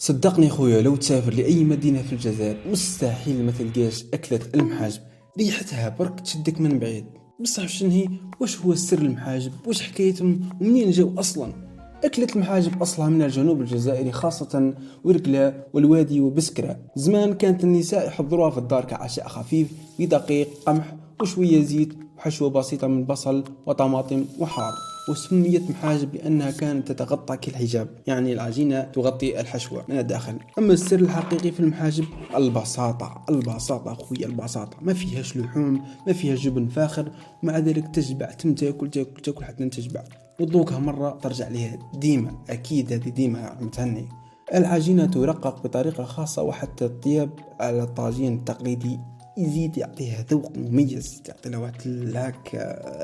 صدقني خويا، لو تسافر لأي مدينة في الجزائر مستحيل ما تلقاش أكلة المحاجب. ريحتها برك تشدك من بعيد. بصح شنو هي؟ واش هو سر المحاجب؟ واش حكايتهم ومنين جاو أصلا؟ أكلة المحاجب أصلها من الجنوب الجزائري، خاصة ورقلة والوادي وبسكرة. زمان كانت النساء يحضروها في الدار كعشاء خفيف بدقيق قمح وشوية زيت وحشوة بسيطة من بصل وطماطم وحار. وسميت محاجب لأنها كانت تتغطى كالحجاب، يعني العجينة تغطي الحشوة من الداخل. أما السر الحقيقي في المحاجب البساطة. البساطة خويا، البساطة ما فيهاش لحوم، ما فيها جبن فاخر، ومع ذلك تشبع. تاكل تاكل تاكل حتى تشبع، وتذوقها مرة ترجع لها ديما. أكيد هذه ديما متهني. العجينة ترقق بطريقة خاصة، وحتى الطياب على الطاجين التقليدي يزيد يعطيها ذوق مميز، تعطي له واحد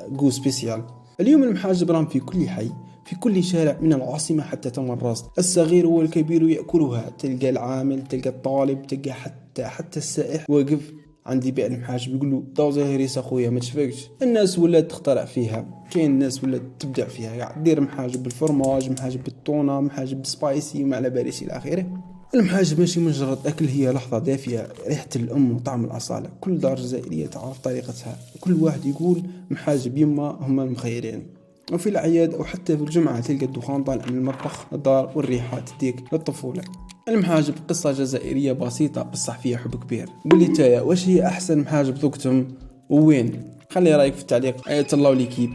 جو سبيسيال. اليوم المحاجب راهم في كل حي، في كل شارع من العاصمة حتى تم الراس. الصغير والكبير يأكلها، تلقى العامل، تلقى الطالب، تلقى حتى السائح واقف عندي بيع المحاجب يقول له دوزة هريسة خويا ما تشفقش. الناس ولات تخترع فيها، كاين الناس ولات تبدع فيها، قاعد دير محاجب بالفرماج، محاجب بالتونة، محاجب بالسبايسي وما على باليش الى اخره. المحاجب ماشي مجرد أكل، هي لحظة دافية، ريحة الأم وطعم الأصالة. كل دار جزائرية تعرف طريقتها، كل واحد يقول محاجب يما هما المخيرين. وفي الأعياد أو حتى في الجمعة تلقى الدخان طالع من المطبخ الدار، والريحة تديك للطفولة. المحاجب قصة جزائرية بسيطة بصح فيها حب كبير. قول لي تايا، واش هي أحسن محاجب ذقتم ووين؟ خلي رأيك في التعليق. آية الله وليكيب.